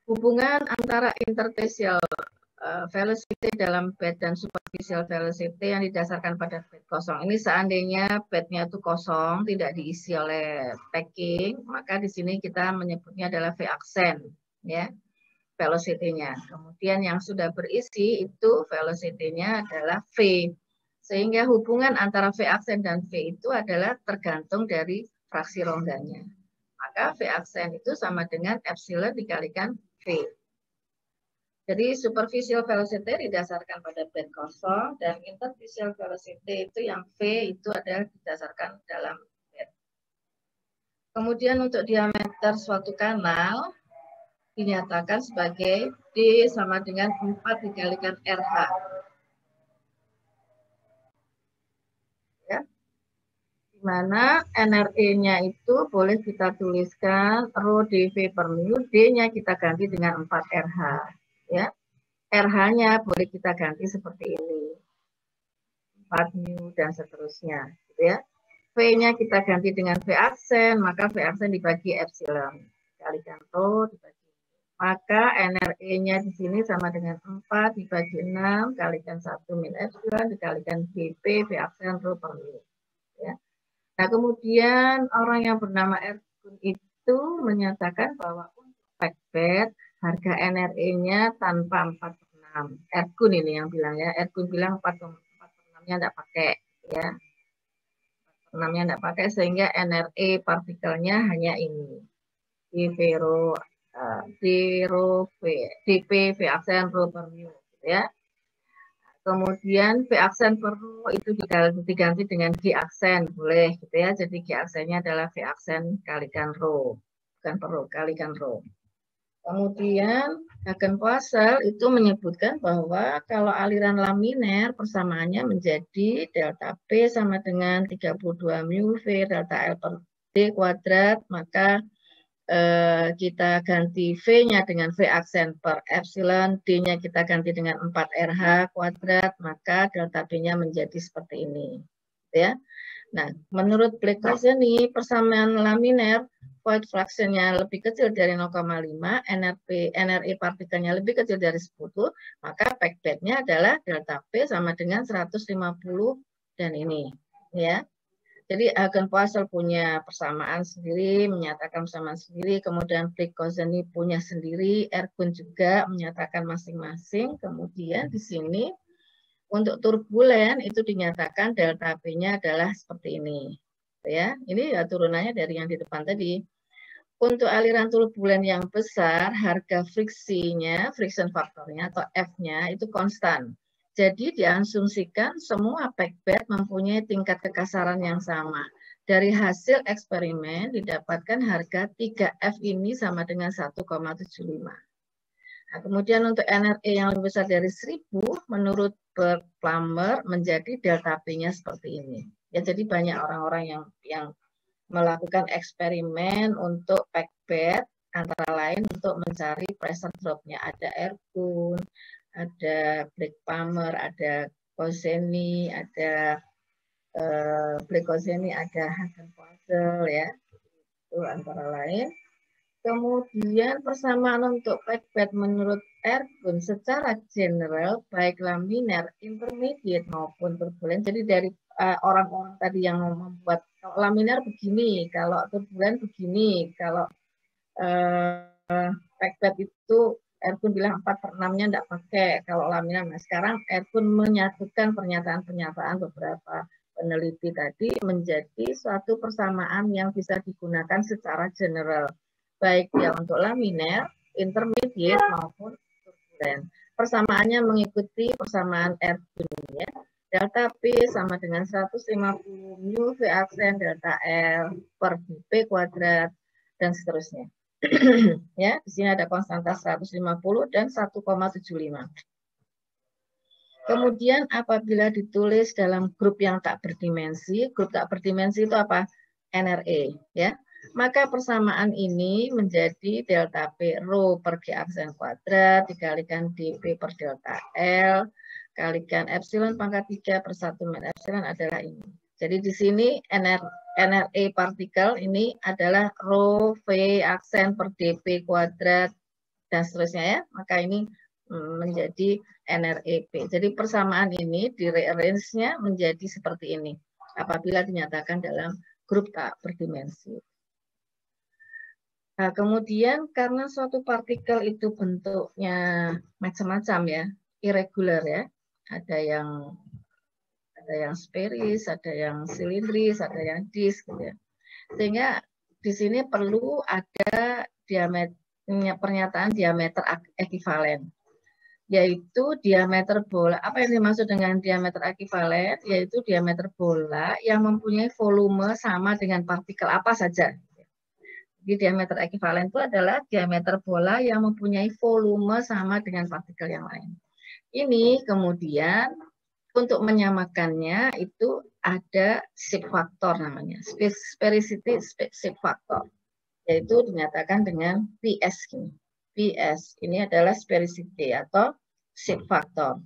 hubungan antara interstitial velocity dalam bed dan superficial velocity yang didasarkan pada bed kosong. Ini seandainya bednya itu kosong, tidak diisi oleh packing, maka di sini kita menyebutnya adalah V aksen, ya, velocity-nya. Kemudian yang sudah berisi itu velocity-nya adalah V. Sehingga hubungan antara V aksen dan V itu adalah tergantung dari fraksi rongganya. Maka V aksen itu sama dengan epsilon dikalikan V. Jadi superficial velocity didasarkan pada bed kosong dan interstitial velocity itu yang V itu adalah didasarkan dalam bed. Kemudian untuk diameter suatu kanal dinyatakan sebagai D sama dengan 4 dikalikan RH. Ya. Di mana NRE-nya itu boleh kita tuliskan rho dV per mu, D-nya kita ganti dengan 4 RH. Ya. RH-nya boleh kita ganti seperti ini. 4 mu dan seterusnya. Gitu ya. V-nya kita ganti dengan V aksen, maka V aksen dibagi epsilon. Dikalikan rho dibagi. Maka NRE-nya di sini sama dengan 4 dibagi 6, kalikan 1 min epsilon, dikalikan VP, V aksen rho per mu. Ya. Nah, kemudian orang yang bernama Ergun itu menyatakan bahwa untuk packbed, harga NRE-nya tanpa 4/6. Ergun ini yang bilang ya, Ergun bilang 4/6-nya tidak pakai. Ya. 4/6-nya tidak pakai sehingga NRE partikelnya hanya ini. dP dP V aksen rho per mu. Ya. Kemudian V aksen per rho itu diganti dengan G aksen, boleh gitu ya. Jadi G aksennya adalah V aksen kalikan rho, bukan per rho, kalikan rho. Kemudian Hagen-Poiseuille itu menyebutkan bahwa kalau aliran laminer persamaannya menjadi delta P sama dengan 32 mu V delta L per D kuadrat, maka kita ganti V-nya dengan V aksen per epsilon, D-nya kita ganti dengan 4 RH kuadrat, maka delta P-nya menjadi seperti ini. Ya. Nah, menurut Blake-Kozeny, persamaan laminer, void fraction-nya lebih kecil dari 0,5, NRE partikelnya lebih kecil dari 10, maka packbed-nya adalah delta P sama dengan 150 dan ini. Ya. Jadi Hagen-Poiseuille punya persamaan sendiri, menyatakan persamaan sendiri, kemudian Blake-Kozeny punya sendiri, Ergun juga menyatakan masing-masing, kemudian di sini untuk turbulen itu dinyatakan delta P-nya adalah seperti ini. Ya, ini ya turunannya dari yang di depan tadi. Untuk aliran turbulen yang besar, harga friksinya, friction faktornya atau F-nya itu konstan. Jadi diasumsikan semua packbed mempunyai tingkat kekasaran yang sama. Dari hasil eksperimen didapatkan harga 3F ini sama dengan 1,75. Nah, kemudian untuk NRE yang lebih besar dari 1000, menurut Plummer menjadi delta P-nya seperti ini. Ya, jadi banyak orang-orang yang melakukan eksperimen untuk packbed, antara lain untuk mencari pressure drop-nya. Ada Ergun, ada Blake-Plummer, ada Kozeny, ada Blake-Kozeny, ada Hagen-Poiseuille, ya, itu antara lain. Kemudian persamaan untuk packbed menurut Ergun secara general, baik laminer, intermediate maupun turbulen. Jadi dari orang-orang tadi yang membuat kalau laminar begini, kalau turbulen begini, kalau packbed itu Ergun bilang 4/6-nya tidak pakai kalau laminar. Nah, sekarang Ergun menyatukan pernyataan-pernyataan beberapa peneliti tadi menjadi suatu persamaan yang bisa digunakan secara general, baik dia untuk laminer, intermediate maupun turbulen. Persamaannya mengikuti persamaan Ergun, ya. Delta P sama dengan 150 mu V aksen delta L per dP kuadrat dan seterusnya. Ya, di sini ada konstanta 150 dan 1,75. Kemudian apabila ditulis dalam grup yang tak berdimensi, grup tak berdimensi itu apa? NRE, ya. Maka persamaan ini menjadi delta P rho per G aksen kuadrat dikalikan dP per delta L kalikan epsilon pangkat 3 per 1 min epsilon adalah ini. Jadi di sini NRE partikel ini adalah rho V aksen per dP kuadrat dan seterusnya ya. Maka ini menjadi NREP. Jadi persamaan ini di rearrange-nya menjadi seperti ini apabila dinyatakan dalam grup tak berdimensi. Nah, kemudian karena suatu partikel itu bentuknya macam-macam ya, irregular ya, ada yang sferis, ada yang silindris, ada yang disk, gitu ya. Sehingga di sini perlu ada pernyataan diameter ekivalen, yaitu diameter bola. Apa yang dimaksud dengan diameter ekivalen? Yaitu diameter bola yang mempunyai volume sama dengan partikel apa saja. Jadi diameter ekivalen itu adalah diameter bola yang mempunyai volume sama dengan partikel yang lain. Ini kemudian untuk menyamakannya itu ada shape factor namanya, sphericity shape factor, yaitu dinyatakan dengan PS. PS ini adalah sphericity atau shape factor,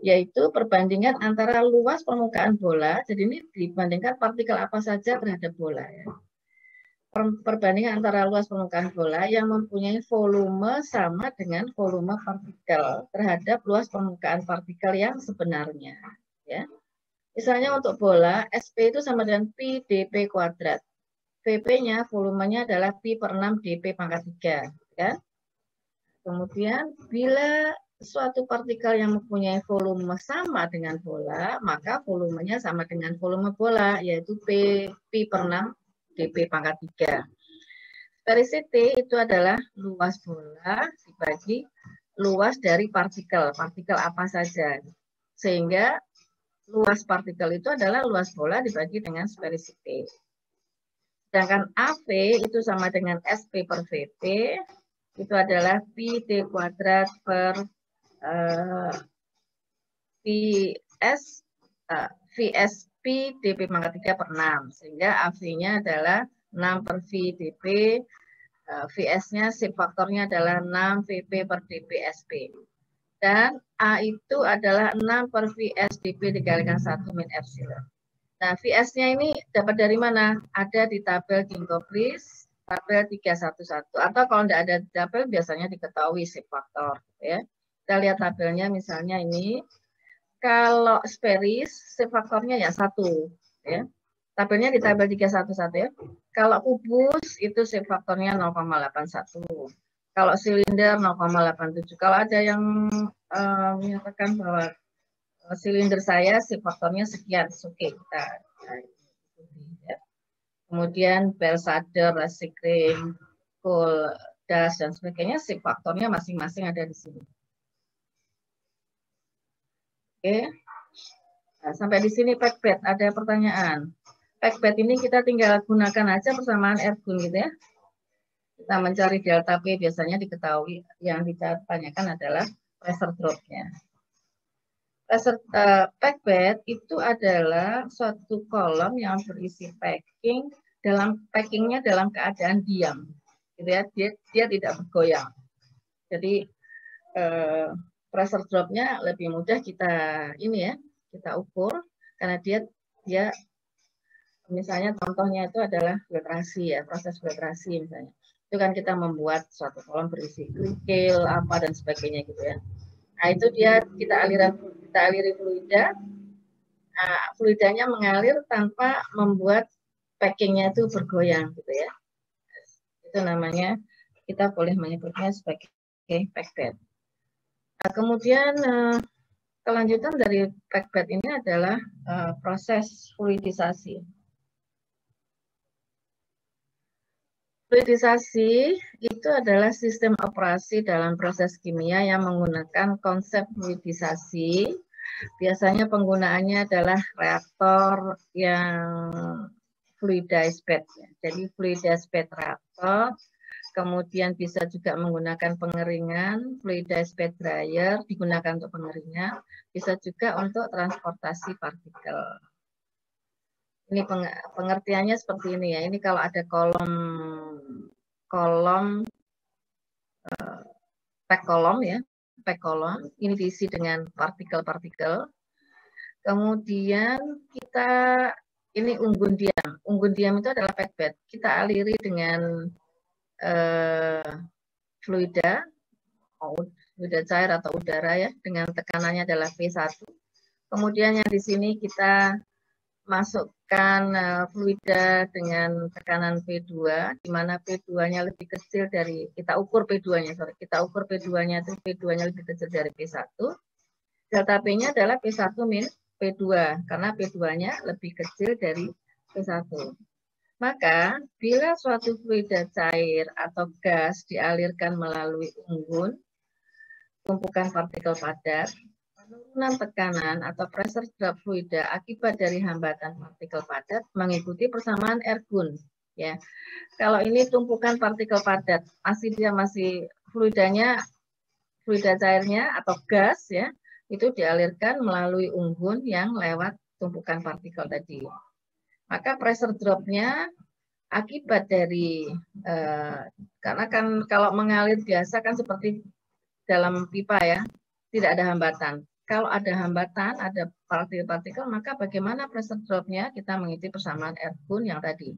yaitu perbandingan antara luas permukaan bola. Jadi ini dibandingkan partikel apa saja terhadap bola ya. Perbandingan antara luas permukaan bola yang mempunyai volume sama dengan volume partikel terhadap luas permukaan partikel yang sebenarnya. Ya. Misalnya untuk bola, SP itu sama dengan Pi dP kuadrat. VP-nya, volumenya adalah Pi per 6 dP pangkat 3. Ya. Kemudian, bila suatu partikel yang mempunyai volume sama dengan bola, maka volumenya sama dengan volume bola, yaitu Pi per 6 dP pangkat 3. Sphericity itu adalah luas bola dibagi luas dari partikel apa saja. Sehingga luas partikel itu adalah luas bola dibagi dengan sphericity. Sedangkan AV itu sama dengan SP per VP, itu adalah Pi D kuadrat per VSP dP pangkat 3 per 6. Sehingga AV-nya adalah 6 per V dP, VS-nya shape faktornya adalah 6 VP per dP SP. Dan A itu adalah 6 per VS dP dikalikan 1 min epsilon. Nah, VS-nya ini dapat dari mana? Ada di tabel Ginkgo-Breeze, tabel 311. Atau kalau tidak ada di tabel, biasanya diketahui shape faktor. Ya. Kita lihat tabelnya misalnya ini. Kalau sferis, shape faktornya ya 1. Ya. Tabelnya di tabel 311 ya. Kalau kubus itu shape faktornya 0,81. Kalau silinder 0,87. Kalau ada yang menyatakan bahwa silinder saya shape faktornya sekian, oke kita. Ya. Kemudian Belsader, Resikring, Kohl, Das dan sebagainya shape faktornya masing-masing ada di sini. Oke. Nah, sampai di sini packbed ada pertanyaan. Packbed ini kita tinggal gunakan aja persamaan Ergun gitu ya. Kita mencari delta P biasanya diketahui yang ditanyakan adalah pressure drop-nya. Packbed itu adalah suatu kolom yang berisi packing packingnya dalam keadaan diam, gitu ya. Dia tidak bergoyang. Jadi pressure drop-nya lebih mudah kita ukur karena dia misalnya contohnya itu adalah filtrasi ya, proses filtrasi misalnya. Itu kan kita membuat suatu kolom berisi kerikil apa dan sebagainya gitu ya. Nah, itu kita aliri fluida. Nah, fluidanya mengalir tanpa membuat packingnya itu bergoyang gitu ya. Itu namanya, kita boleh menyebutnya sebagai packbed. Nah, kemudian kelanjutan dari packbed ini adalah proses fluidisasi. Fluidisasi itu adalah sistem operasi dalam proses kimia yang menggunakan konsep fluidisasi. Biasanya penggunaannya adalah reaktor yang fluidized bed. Jadi fluidized bed reaktor. Kemudian bisa juga menggunakan pengeringan, fluidized bed dryer digunakan untuk pengeringan. Bisa juga untuk transportasi partikel. Ini pengertiannya seperti ini ya. Ini kalau ada pack kolom ya, pack kolom ini diisi dengan partikel-partikel. Kemudian kita ini unggun diam. Unggun diam itu adalah packbed. Kita aliri dengan fluida fluida cair atau udara ya, dengan tekanannya adalah P1. Kemudian yang di sini kita masukkan fluida dengan tekanan P2, di mana P2-nya lebih kecil dari, kita ukur P2-nya, kita ukur P2-nya itu P2-nya lebih kecil dari P1. Delta P-nya adalah P1 min P2, karena P2-nya lebih kecil dari P1. Maka, bila suatu fluida cair atau gas dialirkan melalui unggun, tumpukan partikel padat, penurunan tekanan atau pressure drop fluida akibat dari hambatan partikel padat mengikuti persamaan ergun. Ya, kalau ini tumpukan partikel padat, masih fluida cairnya atau gas ya, itu dialirkan melalui unggun yang lewat tumpukan partikel tadi. Maka pressure drop-nya akibat dari karena kan kalau mengalir biasa kan seperti dalam pipa ya, tidak ada hambatan. Kalau ada hambatan, ada partikel-partikel, maka bagaimana pressure drop-nya? Kita mengikuti persamaan ergun yang tadi,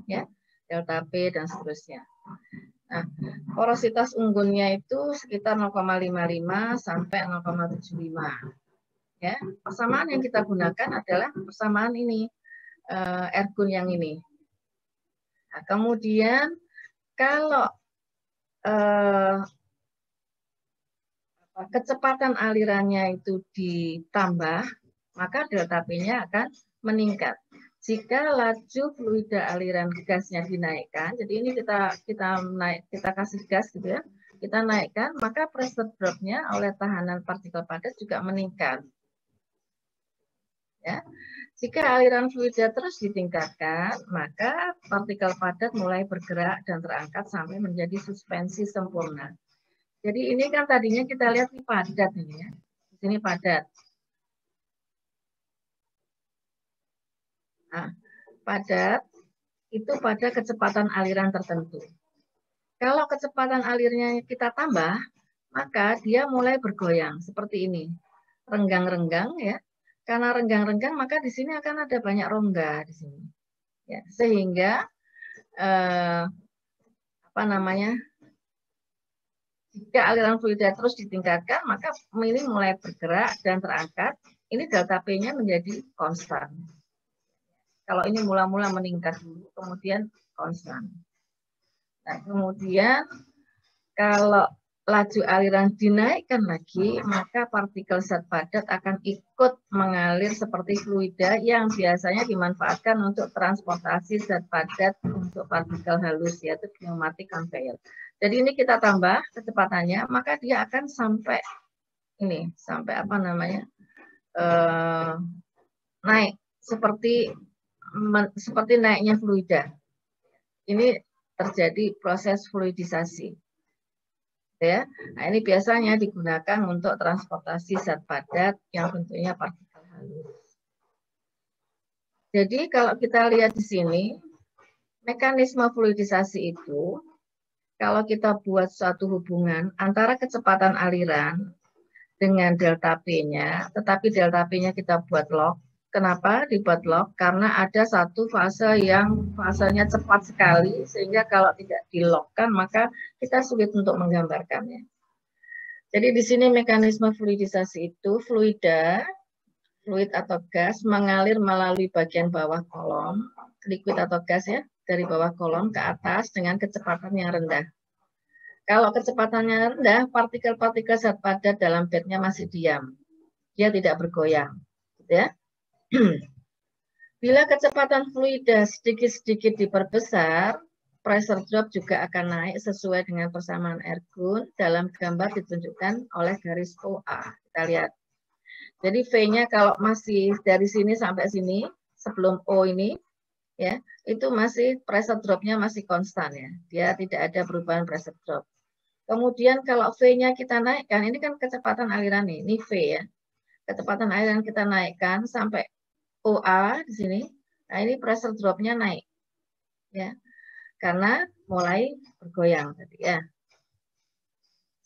ya, delta P dan seterusnya. Nah, porositas unggunnya itu sekitar 0,55 sampai 0,75. Ya, persamaan yang kita gunakan adalah persamaan ini, ergun yang ini. Nah, kemudian kalau kecepatan alirannya itu ditambah, maka delta P-nya akan meningkat. Jika laju fluida aliran gasnya dinaikkan, jadi ini kita kasih gas gitu ya, kita naikkan, maka pressure drop-nya oleh tahanan partikel padat juga meningkat. Ya. Jika aliran fluida terus ditingkatkan, maka partikel padat mulai bergerak dan terangkat sampai menjadi suspensi sempurna. Jadi ini kan tadinya kita lihat ini padat ini ya. Di sini padat. Nah, padat itu pada kecepatan aliran tertentu. Kalau kecepatan alirnya kita tambah, maka dia mulai bergoyang seperti ini. Renggang-renggang ya. Karena renggang-renggang maka di sini akan ada banyak rongga di sini. Ya, sehingga jika aliran fluida terus ditingkatkan, maka ini mulai bergerak dan terangkat. Ini delta P-nya menjadi konstan. Kalau ini mula-mula meningkat dulu, kemudian konstan. Nah, kemudian kalau laju aliran dinaikkan lagi, maka partikel zat padat akan ikut mengalir seperti fluida yang biasanya dimanfaatkan untuk transportasi zat padat untuk partikel halus, yaitu pneumatic conveyor. Jadi ini kita tambah kecepatannya, maka dia akan sampai ini, sampai naik seperti naiknya fluida. Ini terjadi proses fluidisasi. Ya, nah ini biasanya digunakan untuk transportasi zat padat yang bentuknya partikel halus. Jadi kalau kita lihat di sini, mekanisme fluidisasi itu, kalau kita buat suatu hubungan antara kecepatan aliran dengan delta P-nya, tetapi delta P-nya kita buat log. Kenapa dibuat log? Karena ada satu fase yang fasenya cepat sekali, sehingga kalau tidak dilogkan, maka kita sulit untuk menggambarkannya. Jadi di sini mekanisme fluidisasi itu, fluid atau gas mengalir melalui bagian bawah kolom, liquid atau gas ya, dari bawah kolom ke atas dengan kecepatan yang rendah. Kalau kecepatannya rendah, partikel-partikel zat padat dalam bednya masih diam. Dia tidak bergoyang. Gitu ya. Bila kecepatan fluida sedikit-sedikit diperbesar, pressure drop juga akan naik sesuai dengan persamaan ergun. Dalam gambar ditunjukkan oleh garis OA. Kita lihat. Jadi V-nya kalau masih dari sini sampai sini, sebelum O ini, ya, itu masih pressure drop-nya masih konstan ya. Dia tidak ada perubahan pressure drop. Kemudian kalau V-nya kita naikkan, ini kan kecepatan aliran nih, ini V ya. Kecepatan aliran kita naikkan sampai OA di sini. Nah, ini pressure drop-nya naik. Ya. Karena mulai bergoyang tadi ya.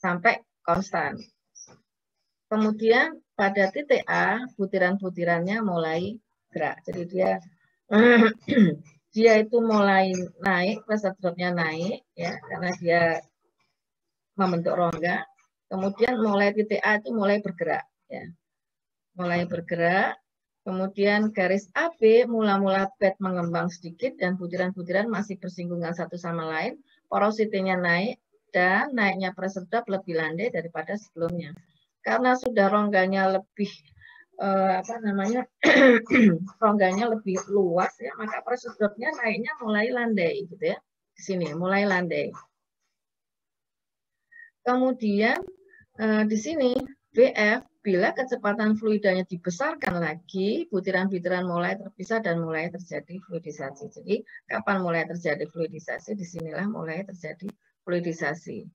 Sampai konstan. Kemudian pada titik A, butiran-butirannya mulai gerak. Jadi dia itu mulai naik, pressure drop-nya naik ya, karena dia membentuk rongga. Kemudian mulai titik A itu mulai bergerak, ya. Mulai bergerak. Kemudian garis AB mula-mula bed mengembang sedikit dan butiran-butiran masih bersinggungan satu sama lain. Porositinya naik dan naiknya pressure drop lebih landai daripada sebelumnya. Karena sudah rongganya lebih rongganya lebih luas ya, maka pressure dropnya naiknya mulai landai gitu ya. Di sini mulai landai. Kemudian di sini BF, bila kecepatan fluidanya dibesarkan lagi, butiran-butiran mulai terpisah dan mulai terjadi fluidisasi. Jadi kapan mulai terjadi fluidisasi? Disinilah mulai terjadi fluidisasi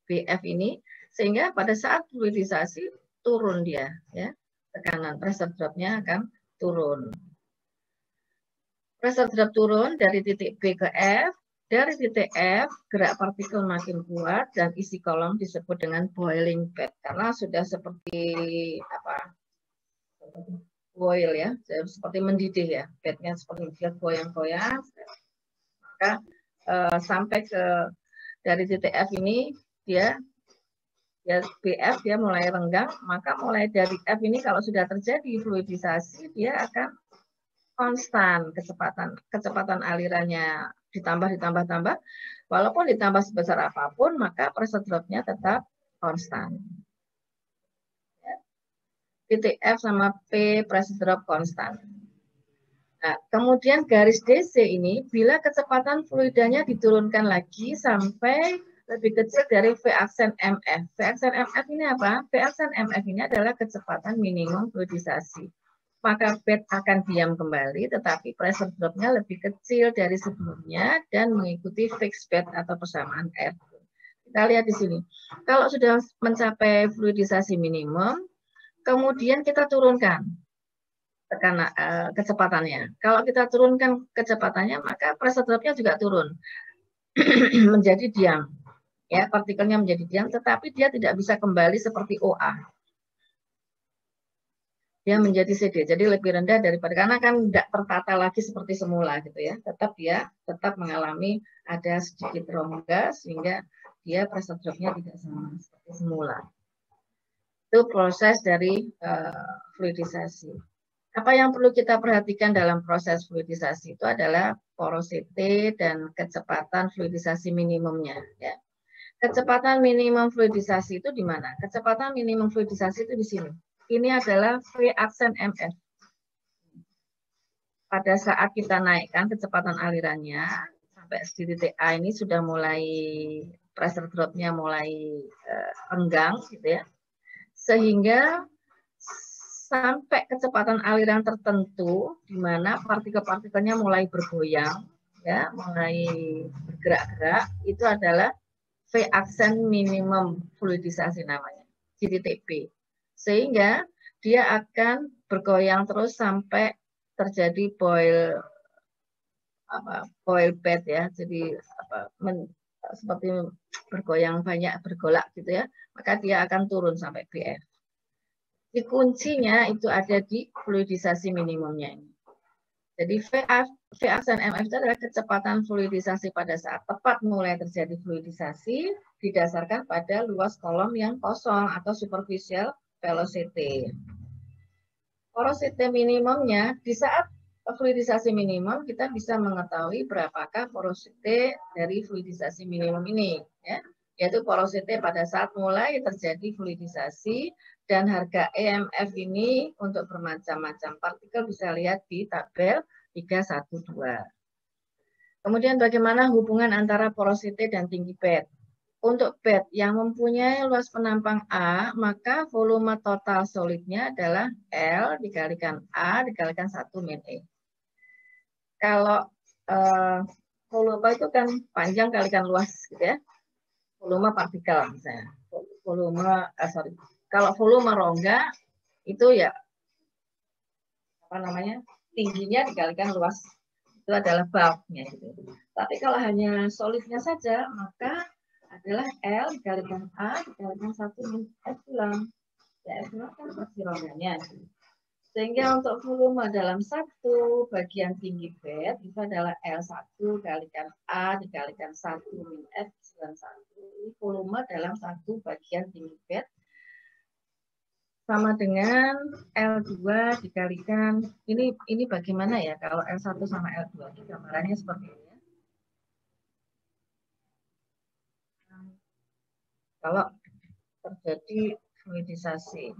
BF ini, sehingga pada saat fluidisasi turun dia, ya, tekanan pressure dropnya akan turun. Pressure drop turun dari titik B ke F. Dari titik F, gerak partikel makin kuat dan isi kolom disebut dengan boiling bed. Karena sudah seperti boil ya, seperti mendidih ya. Bednya seperti dia goyang-goyang. Maka sampai ke dari titik F ini, dia BF dia mulai renggang. Maka mulai dari F ini kalau sudah terjadi fluidisasi, dia akan konstan kecepatan alirannya ditambah, walaupun ditambah sebesar apapun, maka pressure drop-nya tetap konstan. Titik F sama P pressure drop konstan. Nah, kemudian garis DC ini, bila kecepatan fluidanya diturunkan lagi sampai lebih kecil dari V aksen MF. V aksen MF ini apa? V aksen MF ini adalah kecepatan minimum fluidisasi. Maka bed akan diam kembali, tetapi pressure drop-nya lebih kecil dari sebelumnya dan mengikuti fixed bed atau persamaan air. Kita lihat di sini. Kalau sudah mencapai fluidisasi minimum, kemudian kita turunkan tekanan kecepatannya. Kalau kita turunkan kecepatannya, maka pressure drop-nya juga turun menjadi diam. Ya, partikelnya menjadi diam, tetapi dia tidak bisa kembali seperti OA. Dia menjadi CD, jadi lebih rendah daripada, karena kan tidak tertata lagi seperti semula gitu ya. Dia tetap mengalami ada sedikit rongga sehingga dia pressure drop-nya tidak sama seperti semula. Itu proses dari fluidisasi. Apa yang perlu kita perhatikan dalam proses fluidisasi itu adalah porosity dan kecepatan fluidisasi minimumnya. Ya. Kecepatan minimum fluidisasi itu di mana? Kecepatan minimum fluidisasi itu di sini. Ini adalah V aksen MF. Pada saat kita naikkan kecepatan alirannya, sampai di titik A ini sudah mulai pressure drop-nya mulai renggang, gitu ya. Sehingga sampai kecepatan aliran tertentu, di mana partikel-partikelnya mulai bergoyang, ya, mulai bergerak-gerak, itu adalah V aksen minimum fluidisasi namanya, di titik B. Sehingga dia akan bergoyang terus sampai terjadi boil bed ya, jadi seperti bergoyang banyak, bergolak gitu ya, maka dia akan turun sampai BF. Di kuncinya itu ada di fluidisasi minimumnya ini. Jadi V aksen MF itu adalah kecepatan fluidisasi pada saat tepat mulai terjadi fluidisasi didasarkan pada luas kolom yang kosong atau superficial velocity. Porosity minimumnya, di saat fluidisasi minimum kita bisa mengetahui berapakah porosity dari fluidisasi minimum ini, ya, yaitu porosity pada saat mulai terjadi fluidisasi, dan harga EMF ini untuk bermacam-macam partikel bisa lihat di tabel 312. Kemudian bagaimana hubungan antara porosity dan tinggi bed? Untuk bed yang mempunyai luas penampang A, maka volume total solidnya adalah L dikalikan A dikalikan 1 min E. Kalau volume itu kan panjang kalikan luas gitu ya. Volume partikel misalnya. Kalau volume rongga itu ya tingginya dikalikan luas. Itu adalah bulknya gitu. Tapi kalau hanya solidnya saja, maka adalah L dikalikan A dikalikan 1 min epsilon. Ya, epsilon kan pasti rongganya. Sehingga untuk volume dalam satu bagian tinggi bed itu adalah L1 dikalikan A dikalikan 1 min epsilon 1. Ini volume dalam satu bagian tinggi bed sama dengan L2 dikalikan, ini bagaimana ya kalau L1 sama L2? Ini gambarannya seperti ini ya. Kalau terjadi fluidisasi.